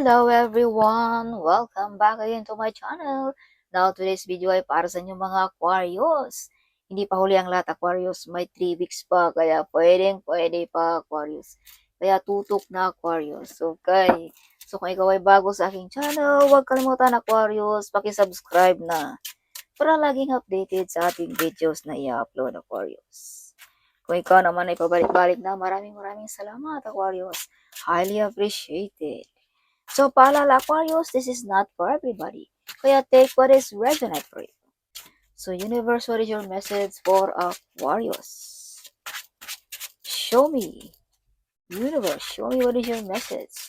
Hello everyone! Welcome back again to my channel. Now today's video ay para sa inyong mga Aquarius. Hindi pa huli ang lahat Aquarius, may 3 weeks pa kaya pwede pa Aquarius. Kaya tutok na Aquarius. Okay. So kung ikaw ay bago sa aking channel, huwag kalimutan Aquarius, paki-subscribe na para laging updated sa ating videos na i-upload Aquarius. Kung ikaw naman ay pabalik-balik na, maraming salamat Aquarius. Highly appreciated. So, paalala Aquarius, this is not for everybody. Kaya take what is resonate for you. So, universe, what is your message for Aquarius? Show me. Universe, show me what is your message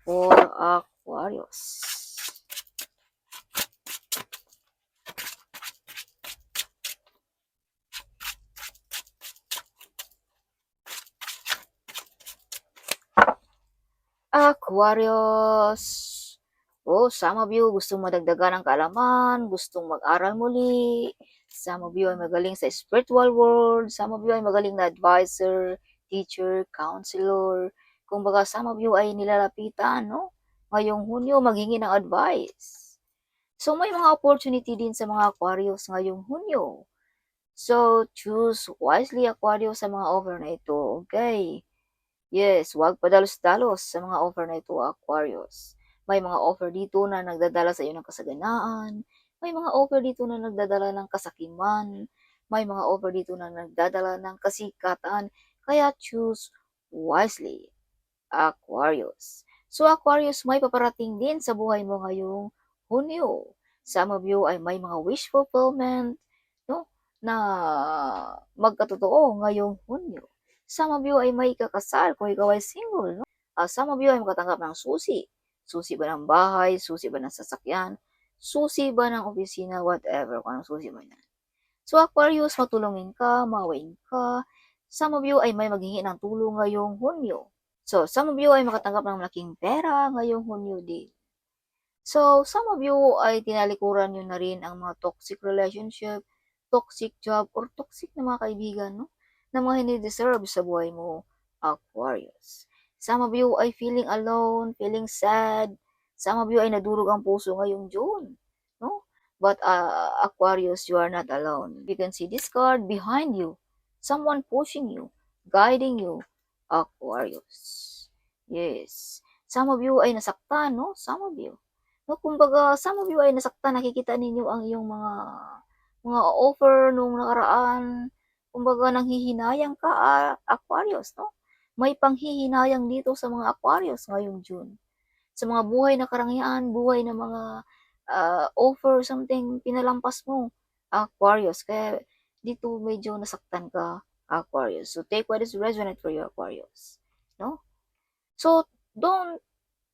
for Aquarius. Aquarius. Oh, some of you gustong madagdagan ng kaalaman, gustong mag-aral muli. Some of you ay magaling sa spiritual world. Some of you ay magaling na advisor, teacher, counselor. Kung baga, some of you ay nilalapitan, no? Ngayong Hunyo, maghingi ng advice. So, may mga opportunity din sa mga Aquarius ngayong Hunyo. So, choose wisely Aquarius sa mga offer na ito, okay? Yes, huwag padalos-dalos sa mga offer na ito, Aquarius. May mga offer dito na nagdadala sa iyo ng kasaganaan. May mga offer dito na nagdadala ng kasakiman. May mga offer dito na nagdadala ng kasikatan. Kaya choose wisely, Aquarius. So Aquarius, may paparating din sa buhay mo ngayong Hunyo. Some of you ay may mga wish fulfillment, no? Na magkatotoo ngayong Hunyo. Some of you ay may kakasal kung ikaw ay single, no? Some of you ay makatanggap ng susi. Susi ba ng bahay? Susi ba ng sasakyan? Susi ba ng opisina? Whatever, kung anong susi mo yan. So Aquarius, matulungin ka, mawain ka. Some of you ay may maghingi ng tulong ngayong Hunyo. So, some of you ay makatanggap ng malaking pera ngayong Hunyo din. So, some of you ay tinalikuran nyo na rin ang mga toxic relationship, toxic job, or toxic na mga kaibigan, no? Na mga hindi deserve sa buhay mo, Aquarius. Some of you ay feeling alone, feeling sad. Some of you ay nadurog ang puso ngayong June, no? But Aquarius, you are not alone. You can see this card behind you. Someone pushing you, guiding you, Aquarius. Yes. Some of you ay nasaktan, no? Some of you. No, kumbaga, some of you ay nasaktan, nakikita ninyo ang iyong mga offer nung nakaraan. Kumbaga, nanghihinayang ka, Aquarius, no? May panghihinayang dito sa mga Aquarius ngayong June. Sa mga buhay na karangyaan, buhay na mga offer, something, pinalampas mo, Aquarius. Kaya, dito medyo nasaktan ka, Aquarius. So, take what is resonant for you, Aquarius. No? So, don't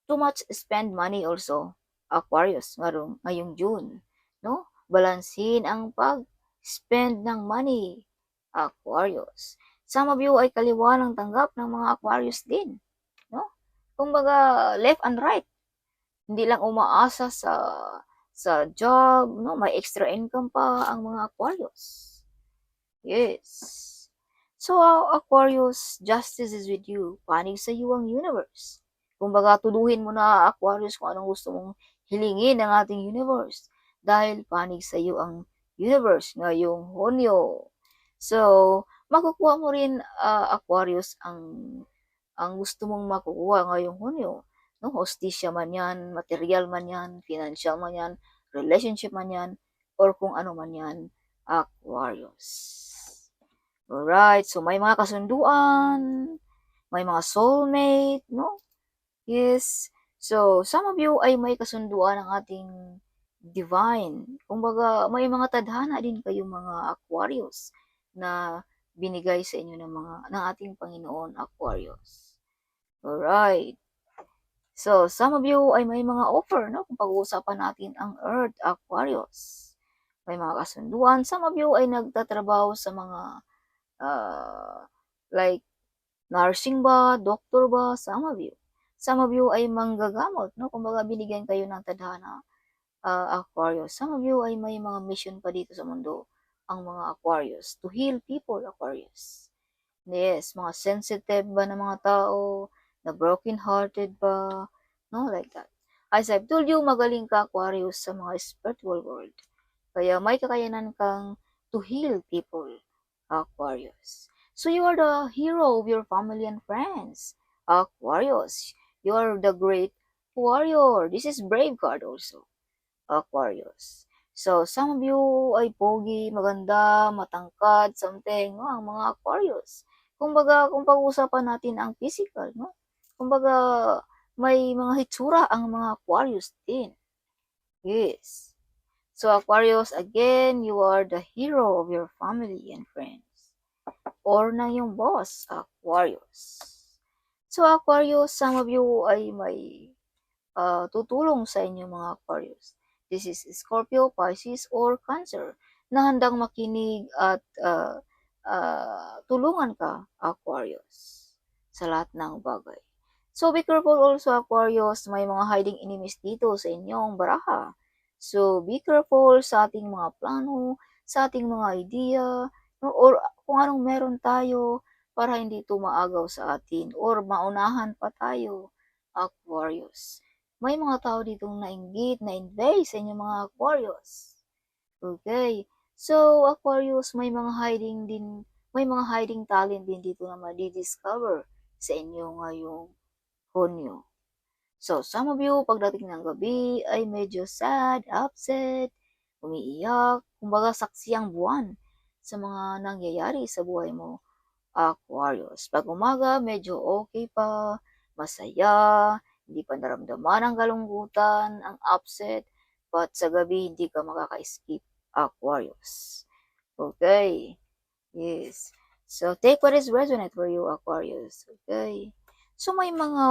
too much spend money also, Aquarius, ngayong June. No? Balansin ang pag-spend ng money, Aquarius. Some of you ay kaliwa ng tanggap ng mga Aquarius din. No? Kumbaga, left and right. Hindi lang umaasa sa job, no? May extra income pa ang mga Aquarius. Yes. So, Aquarius, justice is with you. Panig sa iyo ang universe. Kumbaga, tuluhin mo na, Aquarius, kung anong gusto mong hilingin ng ating universe. Dahil panig sa iyo ang universe ngayong Hunyo. So, makukuha mo rin, Aquarius, ang gusto mong makukuha ngayong Hunyo. No? Hostisya man yan, material man yan, financial man yan, relationship man yan, or kung ano man yan, Aquarius. Alright, so may mga kasunduan, may mga soulmate, no? Yes. So, some of you ay may kasunduan ng ating divine. Kumbaga, may mga tadhana din kayo mga Aquarius na binigay sa inyo ng ating Panginoon, Aquarius. Alright. So, some of you ay may mga offer, no? Kung pag-uusapan natin ang Earth, Aquarius. May mga kasunduan. Some of you ay nagtatrabaho sa mga like nursing ba, doctor ba, some of you. Some of you ay manggagamot, no? Kumbaga binigyan kayo ng tadhana, Aquarius. Some of you ay may mga mission pa dito sa mundo, ang mga Aquarius, to heal people, Aquarius. Yes, mga sensitive ba na mga tao, na broken-hearted ba, no, like that. As I've told you, magaling ka, Aquarius, sa mga spiritual world. Kaya may kakayanan kang to heal people, Aquarius. So you are the hero of your family and friends, Aquarius. You are the great warrior. This is brave card also, Aquarius. So some of you ay pogi, maganda, matangkad, something, no? Ang mga Aquarius. Kumbaga, kung pag-uusapan natin ang physical, no? Kumbaga, may mga hitsura ang mga Aquarius din. Yes. So Aquarius, again, you are the hero of your family and friends. Or ng yung boss, Aquarius. So Aquarius, some of you ay may tutulong sa inyo mga Aquarius. This is Scorpio, Pisces, or Cancer na handang makinig at tulungan ka, Aquarius, sa lahat ng bagay. So be careful also, Aquarius, may mga hiding enemies dito sa inyong baraha. So be careful sa ating mga plano, sa ating mga idea, no, or kung anong meron tayo para hindi ito maagaw sa atin or maunahan pa tayo, Aquarius. May mga tao ditong nainggit, na-invade sa inyong mga Aquarius. Okay. So, Aquarius, may mga hiding talent din dito na madi-discover sa inyo ngayong Hunyo. So, some of you, pagdating ng gabi, ay medyo sad, upset, umiiyak, kumbaga saksi ang buwan sa mga nangyayari sa buhay mo, Aquarius. Pag umaga, medyo okay pa, masaya, hindi pa naramdaman ang kalungkutan, ang upset, but sa gabi, hindi ka makaka-escape, Aquarius. Okay. Yes. So, take what is resonant for you, Aquarius. Okay. So, may mga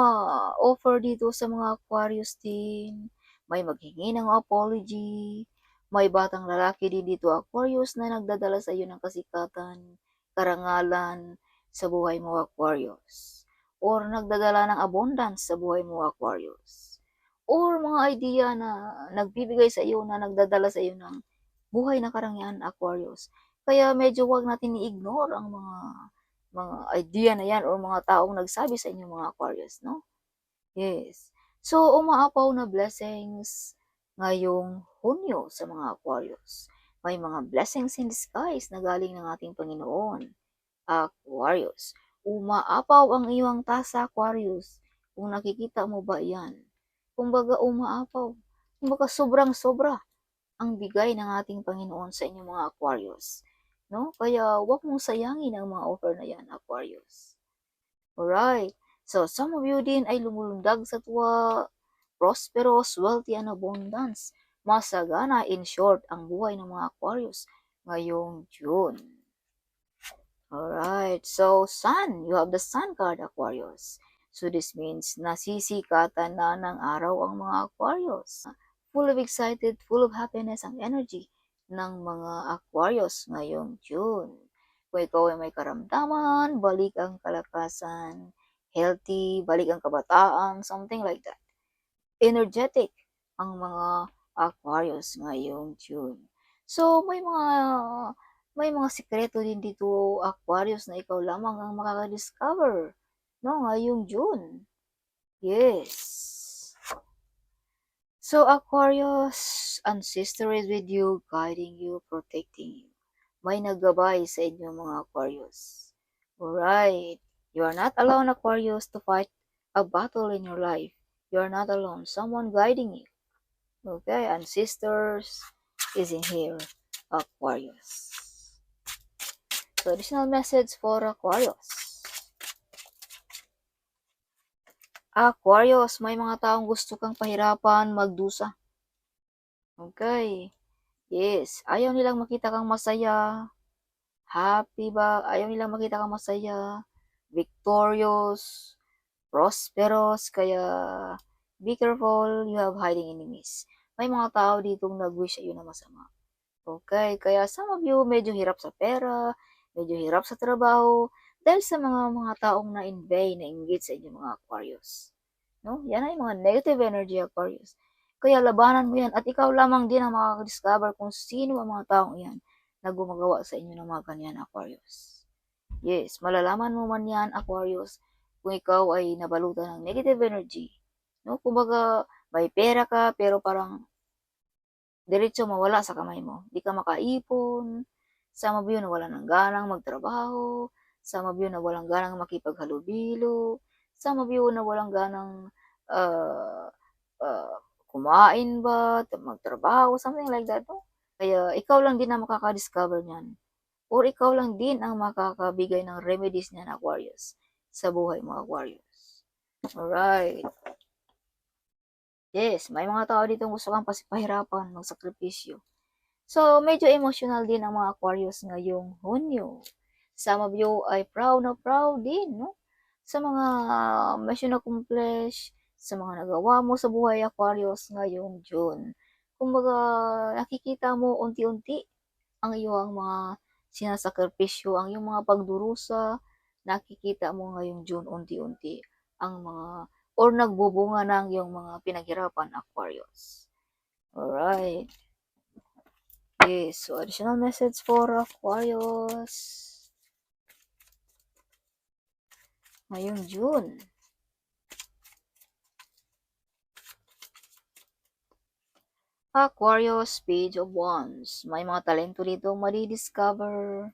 offer dito sa mga Aquarius din. May maghingi ng apology. May batang lalaki din dito, Aquarius, na nagdadala sa iyo ng kasikatan, karangalan sa buhay mo, Aquarius. Or nagdadala ng abundance sa buhay mo, Aquarius. Or mga idea na nagbibigay sa iyo, na nagdadala sa iyo ng buhay na karangyaan, Aquarius. Kaya medyo wag natin i-ignore ang mga idea na yan or mga taong nagsabi sa inyo, mga Aquarius, no? Yes. So, umaapaw na blessings ngayong Hunyo sa mga Aquarius. May mga blessings in disguise na galing ng ating Panginoon, Aquarius. Umaapaw ang iyong tasa, Aquarius. Kung nakikita mo ba yan? Kumbaga umaapaw. Kumbaga sobrang-sobra ang bigay ng ating Panginoon sa inyong mga Aquarius. No? Kaya huwag mong sayangin ang mga offer na yan, Aquarius. Alright. So, some of you din ay lumulundag sa tuwa, prosperous, wealthy, and abundance. Masagana, in short, ang buhay ng mga Aquarius ngayong June. Alright. So, Sun. You have the Sun card, Aquarius. So, this means nasisikatan na ng araw ang mga Aquarius. Full of excited, full of happiness ang energy ng mga Aquarius ngayong June. Kung ikaw ay may karamdaman, balik ang kalakasan, healthy, balik ang kabataan, something like that. Energetic ang mga Aquarius ngayong June. So, may mga sikreto din dito, Aquarius, na ikaw lamang ang makaka-discover, no, ngayong June. Yes. So, Aquarius, ancestor is with you, guiding you, protecting you. May naggabay sa inyo, mga Aquarius. Alright. You are not alone, Aquarius, to fight a battle in your life. You are not alone. Someone guiding you. Okay, ancestors is in here, Aquarius. So, additional message for Aquarius. Aquarius, may mga taong gusto kang pahirapan, magdusa. Okay. Yes, ayaw nilang makita kang masaya, happy ba? Ayaw nilang makita kang masaya, victorious, prosperous, kaya be careful, you have hiding enemies. May mga tao ditong nag-wish sa iyo na masama. Okay, kaya some of you medyo hirap sa pera, medyo hirap sa trabaho, dahil sa mga taong na-invade, na-inggit sa inyo, mga Aquarius. No? Yan ay mga negative energy, Aquarius. Kaya labanan mo yan at ikaw lamang din ang makaka-discover kung sino ang mga taong yan na gumagawa sa inyo ng mga ganyan, Aquarius. Yes, malalaman mo man yan, Aquarius, kung ikaw ay nabalutan ng negative energy no? Kumbaga, may pera ka pero parang diretso mawala sa kamay mo. Di ka makaipon, some of you nawalan ng ganang magtrabaho, some of you nawalang ganang makipaghalubilo, some of you nawalang ganang ah, kumain ba, magtrabaho, something like that, no? Kaya ikaw lang din ang makaka-discover niyan. Or ikaw lang din ang makakabigay ng remedies niyan, Aquarius, sa buhay mo, Aquarius. Alright. Yes, may mga tao dito gusto kang pahirapan, magsakripisyo. So, medyo emotional din ang mga Aquarius ngayong Hunyo. Some of you ay proud na proud din, no? Sa mga mission accomplish, sa mga nagawa mo sa buhay, Aquarius, ngayong June. Kumbaga, nakikita mo unti-unti ang iyong mga sinasakripisyo, ang iyong mga pagdurusa, nakikita mo ngayong June unti-unti ang mga or nagbubunga ng iyong mga pinaghirapan, Aquarius. Alright. Yes, so additional message for Aquarius ngayong June. Aquarius, Page of Wands. May mga talento dito madi-discover,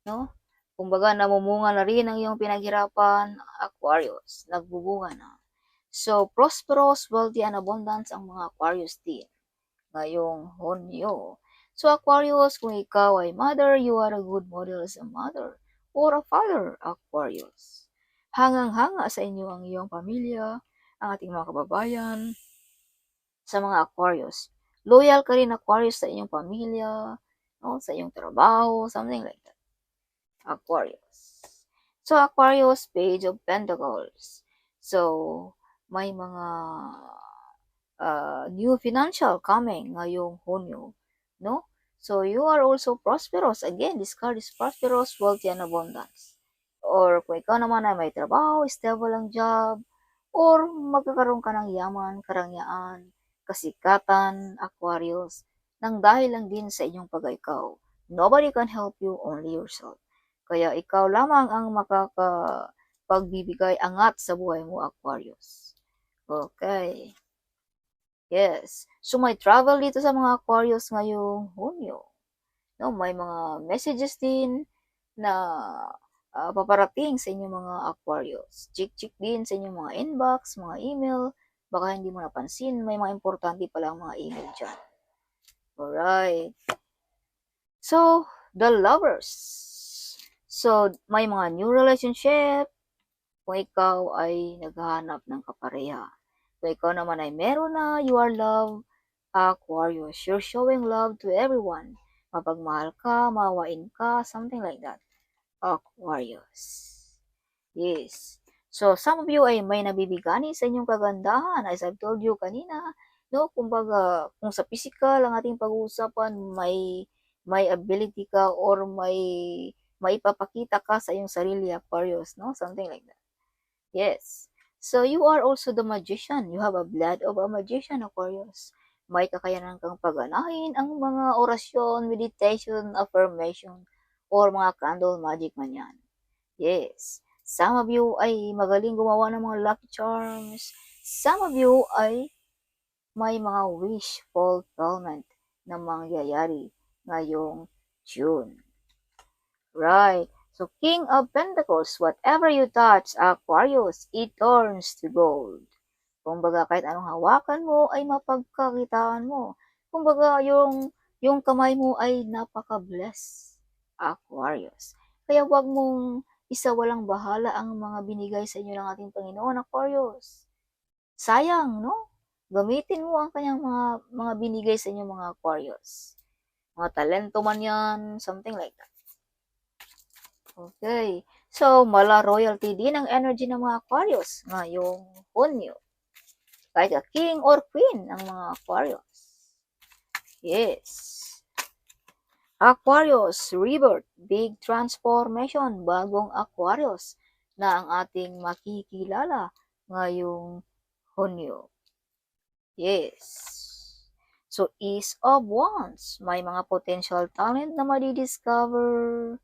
no? Kumbaga, namumunga na rin ang iyong pinaghirapan, Aquarius. Nagbubunga na. So, prosperous, wealthy, and abundance ang mga Aquarius din ngayong Hunyo. So, Aquarius, kung ikaw ay mother, you are a good model as a mother or a father, Aquarius. Hangang-hanga sa inyo ang iyong pamilya, ang ating mga kababayan, sa mga Aquarius. Loyal ka rin, Aquarius, sa inyong pamilya, no? Sa iyong trabaho, something like that. Aquarius. So, Aquarius, Page of Pentacles. So, may mga new financial coming ngayong Hunyo, no? So, you are also prosperous. Again, this card is prosperous, wealthy, and abundance. Or kung ikaw naman ay may trabaho, stable ang job, or magkakaroon ka ng yaman, karangyaan, kasikatan, Aquarius, nang dahil lang din sa inyong pag-ikaw. Nobody can help you, only yourself. Kaya ikaw lamang ang makakapagbibigay angat sa buhay mo, Aquarius. Okay. Yes. So, may travel dito sa mga Aquarius ngayong Hunyo. No, may mga messages din na paparating sa inyong mga Aquarius. Check din sa inyong mga inbox, mga email. Baka hindi mo napansin, may mga importante palang mga email dyan. Alright. So, the lovers. So, may mga new relationship. Kung ikaw ay naghahanap ng kapareha. Kung ikaw naman ay meron na, you are love, Aquarius. You're showing love to everyone. Mapagmahal ka, mawain ka, something like that. Aquarius. Yes. So, some of you ay may nabibigani sa inyong kagandahan. As I've told you kanina, no? Kumbaga, kung sa physical ang ating pag-uusapan, may ability ka or may ipapakita ka sa iyong sarili, Aquarius, no? Something like that. Yes. So, you are also the magician. You have a blood of a magician, Aquarius. May kakayanan kang paganahin ang mga orasyon, meditation, affirmation, or mga candle magic man yan. Yes. Some of you ay magaling gumawa ng mga lucky charms. Some of you ay may mga wish fulfillment na mangyayari ngayong June. Right. So, King of Pentacles, whatever you touch, Aquarius, it turns to gold. Kumbaga, kahit anong hawakan mo ay mapagkakitaan mo. Kumbaga, yung kamay mo ay napaka-bless, Aquarius. Kaya wag mong isawalang bahala ang mga binigay sa inyo ng ating Panginoon, Aquarius. Sayang, no? Gamitin mo ang kanyang mga binigay sa inyo, mga Aquarius. Mga talento man yan, something like that. Okay. So, mala royalty din ang energy ng mga Aquarius ngayong Hunyo. Kahit king or queen ang mga Aquarius. Yes. Aquarius, rebirth, big transformation, bagong Aquarius na ang ating makikilala ngayong Hunyo. Yes. So, Ace of Wands, may mga potential talent na madi-discover,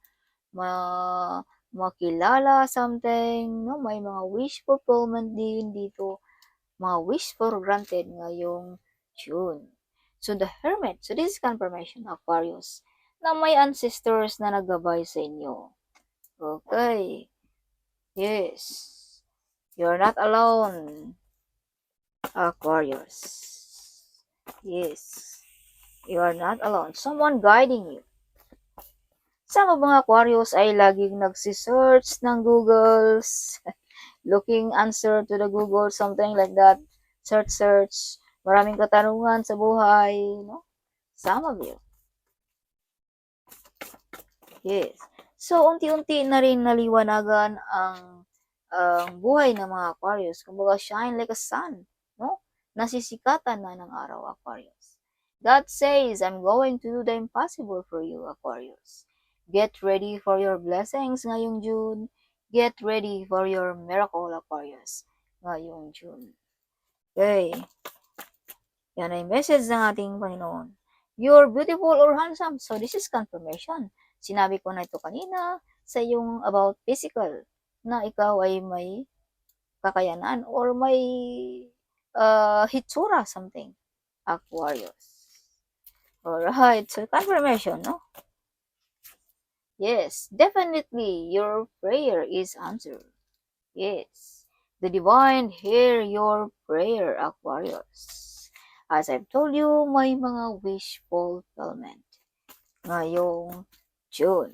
makilala something, no? May mga wish fulfillment din dito mga wish for granted ngayong June. So the Hermit, so this is confirmation, Aquarius, na may ancestors na naggabay sa inyo. Okay. Yes. You're not alone, Aquarius. Yes. You are not alone. Someone guiding you. Sa mga Aquarius ay laging nagsisearch ng Googles, looking answer to the Google, something like that. Search. Maraming katanungan sa buhay, no? Some of you. Yes. So, unti-unti na rin naliwanagan ang buhay ng mga Aquarius. Kumbaga, shine like a sun, no? Nasisikatan na ng araw, Aquarius. God says, I'm going to do the impossible for you, Aquarius. Get ready for your blessings ngayong June. Get ready for your miracle, Aquarius, ngayong June. Okay. Yan ay message ng ating Panginoon. You're beautiful or handsome. So, this is confirmation. Sinabi ko na ito kanina sa yung about physical, na ikaw ay may kakayanan or may hitsura, something. Aquarius. Alright, so confirmation, no? Yes, definitely your prayer is answered. Yes, the divine hear your prayer, Aquarius. As I've told you, may mga wish fulfillment ngayong June.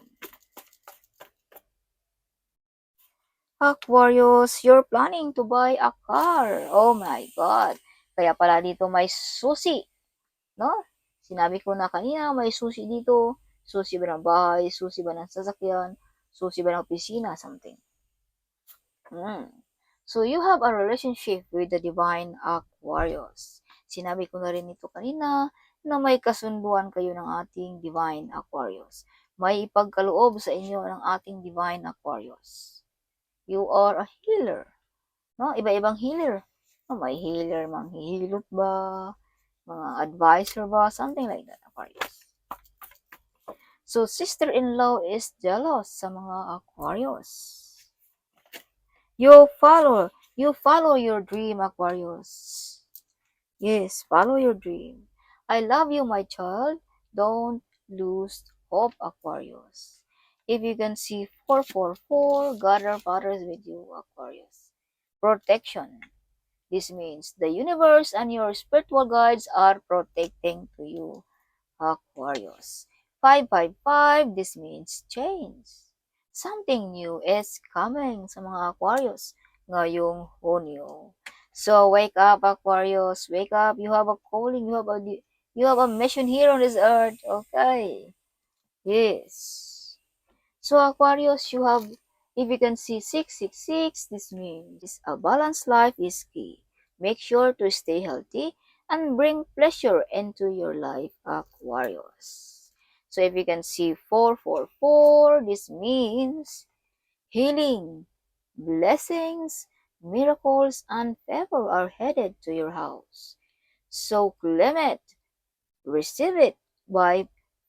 Aquarius, you're planning to buy a car. Oh my God. Kaya pala dito may susi, no? Sinabi ko na kanina, may susi dito. Susi ba ng bahay? Susi ba ng sasakyan? Susi ba ng opisina? Something. So, you have a relationship with the divine Aquarius. Sinabi ko na rin ito kanina na may kasunduan kayo ng ating divine Aquarius. May ipagkaloob sa inyo ng ating divine Aquarius. You are a healer. No? Iba-ibang healer. No, may healer, manghihilot ba? Mga advisor ba? Something like that, Aquarius. So, sister-in-law is jealous sa mga Aquarius. You follow your dream, Aquarius. Yes, follow your dream. I love you, my child. Don't lose hope, Aquarius. If you can see 444, God our Father is with you, Aquarius. Protection. This means the universe and your spiritual guides are protecting to you, Aquarius. 555, this means change. Something new is coming sa mga Aquarius ngayong Hunyo. So, wake up, Aquarius. Wake up. You have a calling. You have a mission here on this earth. Okay. Yes. So, Aquarius, if you can see 666, this means a balanced life is key. Make sure to stay healthy and bring pleasure into your life, Aquarius. So, if you can see 444, this means healing, blessings, miracles, and favor are headed to your house. So, claim it, receive it by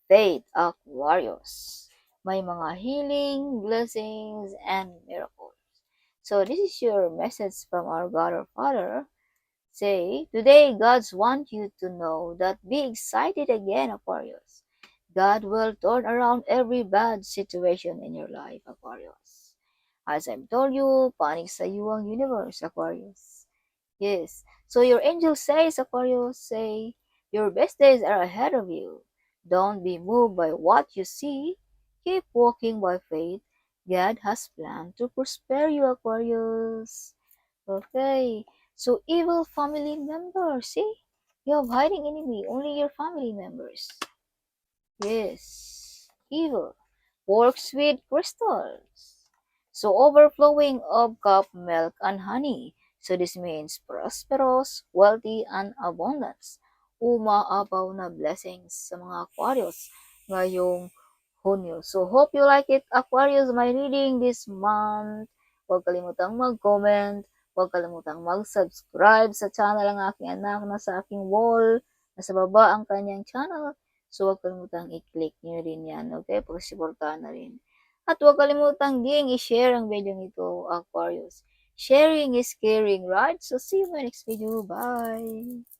faith, Aquarius. May mga healing, blessings, and miracles. So this is your message from our God our Father. Say, today God's want you to know that be excited again, Aquarius. God will turn around every bad situation in your life, Aquarius. As I've told you, panig sa iyo ang universe, Aquarius. Yes. So your angel says, Aquarius, say, your best days are ahead of you. Don't be moved by what you see. Keep walking by faith. God has planned to prosper you, Aquarius. Okay. So evil family members, see? You have hiding enemy, only your family members. Yes. Evil. Works with crystals. So overflowing of cup, milk, and honey. So this means prosperous, wealthy, and abundance. Umaapaw na blessings sa mga Aquarius ngayong Hunyo. So, hope you like it, Aquarius, my reading this month. Huwag kalimutang mag-comment. Huwag kalimutang mag-subscribe sa channel ng aking anak na sa aking wall. Nasa baba ang kanyang channel. So, huwag kalimutang i-click nyo rin yan. Okay? Pagsiportahan na rin. At huwag kalimutang ding i-share ang video nito, Aquarius. Sharing is caring, right? So see you in my next video. Bye!